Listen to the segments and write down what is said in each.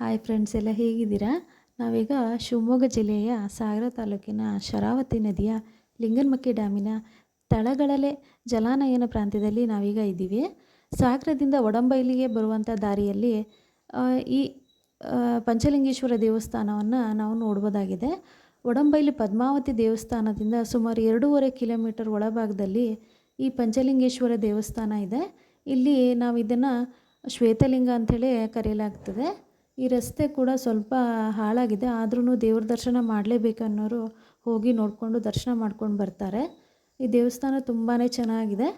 Hi friends, ಎಲ್ಲ ಹೇಗಿದ್ದೀರಾ? ನಾವೀಗ ಶಿವಮೊಗ್ಗ ಜಿಲ್ಲೆಯ ಸಾಗರ ತಾಲೂಕಿನ ಶರಾವತಿ ನದಿಯ ಲಿಂಗನಮಕ್ಕಿ ಡ್ಯಾಮಿನ ತಳಗಳಲೆ ಜಲಾನಯನ ಪ್ರಾಂತ್ಯದಲ್ಲಿ ನಾವೀಗ ಇದ್ದೀವಿ. ಸಾಗರದಿಂದ ಒಡಂಬೈಲಿಗೆ ಬರುವಂಥ ದಾರಿಯಲ್ಲಿ ಈ ಪಂಚಲಿಂಗೇಶ್ವರ ದೇವಸ್ಥಾನವನ್ನು ನಾವು ನೋಡ್ಬೋದಾಗಿದೆ. ಒಡಂಬೈಲಿ ಪದ್ಮಾವತಿ ದೇವಸ್ಥಾನದಿಂದ ಸುಮಾರು 2.5 ಕಿಲೋಮೀಟರ್ ಒಳಭಾಗದಲ್ಲಿ ಈ ಪಂಚಲಿಂಗೇಶ್ವರ ದೇವಸ್ಥಾನ ಇದೆ. ಇಲ್ಲಿ ನಾವು ಇದನ್ನು ಶ್ವೇತಲಿಂಗ ಅಂಥೇಳಿ ಕರೆಯಲಾಗ್ತದೆ. ಈ ರಸ್ತೆ ಕೂಡ ಸ್ವಲ್ಪ ಹಾಳಾಗಿದೆ, ಆದ್ರೂ ದೇವ್ರ ದರ್ಶನ ಮಾಡಲೇಬೇಕನ್ನೋರು ಹೋಗಿ ನೋಡಿಕೊಂಡು ದರ್ಶನ ಮಾಡ್ಕೊಂಡು ಬರ್ತಾರೆ. ಈ ದೇವಸ್ಥಾನ ತುಂಬಾ ಚೆನ್ನಾಗಿದೆ.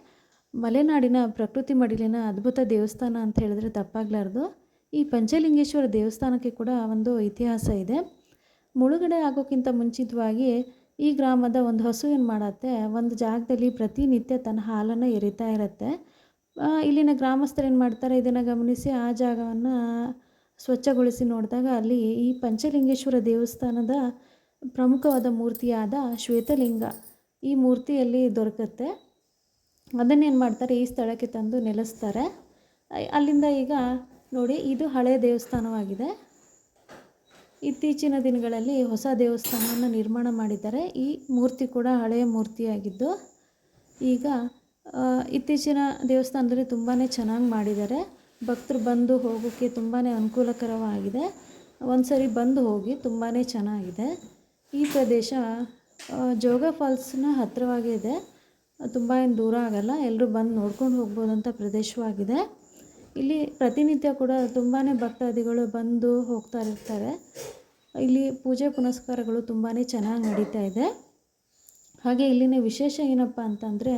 ಮಲೆನಾಡಿನ ಪ್ರಕೃತಿ ಮಡಿಲಿನ ಅದ್ಭುತ ದೇವಸ್ಥಾನ ಅಂತ ಹೇಳಿದ್ರೆ ತಪ್ಪಾಗಲಾರ್ದು. ಈ ಪಂಚಲಿಂಗೇಶ್ವರ ದೇವಸ್ಥಾನಕ್ಕೆ ಕೂಡ ಒಂದು ಇತಿಹಾಸ ಇದೆ. ಮುಳುಗಡೆ ಆಗೋಕ್ಕಿಂತ ಮುಂಚಿತವಾಗಿ ಈ ಗ್ರಾಮದ ಒಂದು ಹಸು ಏನು ಮಾಡತ್ತೆ, ಒಂದು ಜಾಗದಲ್ಲಿ ಪ್ರತಿನಿತ್ಯ ತನ್ನ ಹಾಲನ್ನು ಎರಿತಾ ಇರುತ್ತೆ. ಇಲ್ಲಿನ ಗ್ರಾಮಸ್ಥರು ಏನು ಮಾಡ್ತಾರೆ, ಇದನ್ನು ಗಮನಿಸಿ ಆ ಜಾಗವನ್ನು ಸ್ವಚ್ಛಗೊಳಿಸಿ ನೋಡಿದಾಗ ಅಲ್ಲಿ ಈ ಪಂಚಲಿಂಗೇಶ್ವರ ದೇವಸ್ಥಾನದ ಪ್ರಮುಖವಾದ ಮೂರ್ತಿಯಾದ ಶ್ವೇತಲಿಂಗ ಈ ಮೂರ್ತಿಯಲ್ಲಿ ದೊರಕುತ್ತೆ. ಅದನ್ನೇನು ಮಾಡ್ತಾರೆ, ಈ ಸ್ಥಳಕ್ಕೆ ತಂದು ನೆಲೆಸ್ತಾರೆ. ಅಲ್ಲಿಂದ ಈಗ ನೋಡಿ, ಇದು ಹಳೆಯ ದೇವಸ್ಥಾನವಾಗಿದೆ. ಇತ್ತೀಚಿನ ದಿನಗಳಲ್ಲಿ ಹೊಸ ದೇವಸ್ಥಾನವನ್ನು ನಿರ್ಮಾಣ ಮಾಡಿದ್ದಾರೆ. ಈ ಮೂರ್ತಿ ಕೂಡ ಹಳೆಯ ಮೂರ್ತಿಯಾಗಿದ್ದು ಈಗ ಇತ್ತೀಚಿನ ದೇವಸ್ಥಾನದಲ್ಲಿ ತುಂಬಾ ಚೆನ್ನಾಗಿ ಮಾಡಿದ್ದಾರೆ. ಭಕ್ತರು ಬಂದು ಹೋಗೋಕ್ಕೆ ತುಂಬಾ ಅನುಕೂಲಕರವಾಗಿದೆ. ಒಂದು ಸರಿ ಬಂದು ಹೋಗಿ, ತುಂಬಾ ಚೆನ್ನಾಗಿದೆ. ಈ ಪ್ರದೇಶ ಜೋಗ ಫಾಲ್ಸ್ನ ಹತ್ತಿರವಾಗೇ ಇದೆ, ತುಂಬ ಏನು ದೂರ ಆಗಲ್ಲ, ಎಲ್ಲರೂ ಬಂದು ನೋಡ್ಕೊಂಡು ಹೋಗ್ಬೋದಂಥ ಪ್ರದೇಶವಾಗಿದೆ. ಇಲ್ಲಿ ಪ್ರತಿನಿತ್ಯ ಕೂಡ ತುಂಬಾ ಭಕ್ತಾದಿಗಳು ಬಂದು ಹೋಗ್ತಾ ಇರ್ತಾರೆ. ಇಲ್ಲಿ ಪೂಜೆ ಪುನಸ್ಕಾರಗಳು ತುಂಬಾ ಚೆನ್ನಾಗಿ ನಡೀತಾ ಇದೆ. ಹಾಗೆ ಇಲ್ಲಿನ ವಿಶೇಷ ಏನಪ್ಪ ಅಂತಂದರೆ,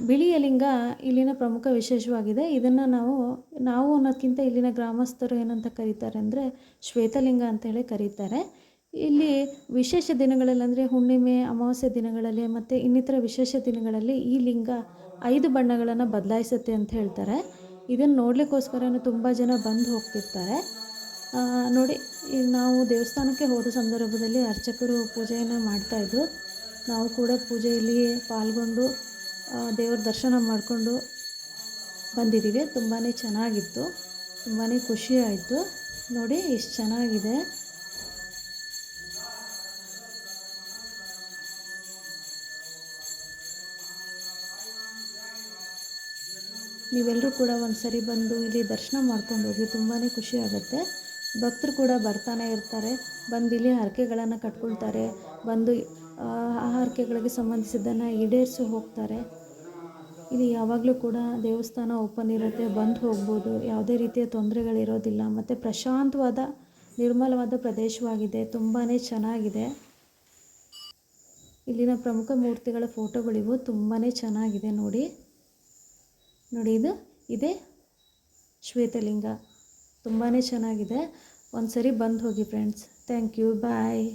ಬಿಳಿಯ ಲಿಂಗ ಇಲ್ಲಿನ ಪ್ರಮುಖ ವಿಶೇಷವಾಗಿದೆ. ಇದನ್ನು ನಾವು ಅನ್ನೋದಕ್ಕಿಂತ ಇಲ್ಲಿನ ಗ್ರಾಮಸ್ಥರು ಏನಂತ ಕರೀತಾರೆ ಅಂದರೆ ಶ್ವೇತಲಿಂಗ ಅಂತೇಳಿ ಕರೀತಾರೆ. ಇಲ್ಲಿ ವಿಶೇಷ ದಿನಗಳಲ್ಲಿ ಅಂದರೆ ಹುಣ್ಣಿಮೆ, ಅಮಾವಾಸ್ಯೆ ದಿನಗಳಲ್ಲಿ ಮತ್ತು ಇನ್ನಿತರ ವಿಶೇಷ ದಿನಗಳಲ್ಲಿ ಈ ಲಿಂಗ 5 ಬಣ್ಣಗಳನ್ನು ಬದಲಾಯಿಸುತ್ತೆ ಅಂತ ಹೇಳ್ತಾರೆ. ಇದನ್ನು ನೋಡಲಿಕ್ಕೋಸ್ಕರನೂ ತುಂಬ ಜನ ಬಂದು ಹೋಗ್ತಿರ್ತಾರೆ. ನೋಡಿ, ನಾವು ದೇವಸ್ಥಾನಕ್ಕೆ ಹೋದ ಸಂದರ್ಭದಲ್ಲಿ ಅರ್ಚಕರು ಪೂಜೆಯನ್ನು ಮಾಡ್ತಾಯಿದ್ರು. ನಾವು ಕೂಡ ಪೂಜೆಯಲ್ಲಿ ಪಾಲ್ಗೊಂಡು ದೇವ್ರ ದರ್ಶನ ಮಾಡಿಕೊಂಡು ಬಂದಿದ್ದೀವಿ. ತುಂಬಾ ಚೆನ್ನಾಗಿತ್ತು, ತುಂಬಾ ಖುಷಿ ಆಯಿತು. ನೋಡಿ ಎಷ್ಟು ಚೆನ್ನಾಗಿದೆ. ನೀವೆಲ್ಲರೂ ಕೂಡ ಒಂದು ಸರಿ ಬಂದು ಇಲ್ಲಿ ದರ್ಶನ ಮಾಡ್ಕೊಂಡು ಹೋಗಿ, ತುಂಬಾ ಖುಷಿ ಆಗುತ್ತೆ. ಭಕ್ತರು ಕೂಡ ಬರ್ತಾನೆ ಇರ್ತಾರೆ, ಬಂದು ಇಲ್ಲಿ ಹರಕೆಗಳನ್ನು ಕಟ್ಕೊಳ್ತಾರೆ, ಬಂದು ಆ ಹರಕೆಗಳಿಗೆ ಸಂಬಂಧಿಸಿದ್ದನ್ನು ಈಡೇರಿಸಿ ಹೋಗ್ತಾರೆ. ಇಲ್ಲಿ ಯಾವಾಗಲೂ ಕೂಡ ದೇವಸ್ಥಾನ ಓಪನ್ ಇರುತ್ತೆ, ಬಂದು ಹೋಗ್ಬೋದು, ಯಾವುದೇ ರೀತಿಯ ತೊಂದರೆಗಳಿರೋದಿಲ್ಲ. ಮತ್ತು ಪ್ರಶಾಂತವಾದ ನಿರ್ಮಲವಾದ ಪ್ರದೇಶವಾಗಿದೆ, ತುಂಬಾ ಚೆನ್ನಾಗಿದೆ. ಇಲ್ಲಿನ ಪ್ರಮುಖ ಮೂರ್ತಿಗಳ ಫೋಟೋಗಳಿವು, ತುಂಬಾ ಚೆನ್ನಾಗಿದೆ. ನೋಡಿ, ಇದೇ ಶ್ವೇತಲಿಂಗ, ತುಂಬಾ ಚೆನ್ನಾಗಿದೆ. ಒಂದು ಸರಿ ಬಂದು ಹೋಗಿ ಫ್ರೆಂಡ್ಸ್. Thank you, bye.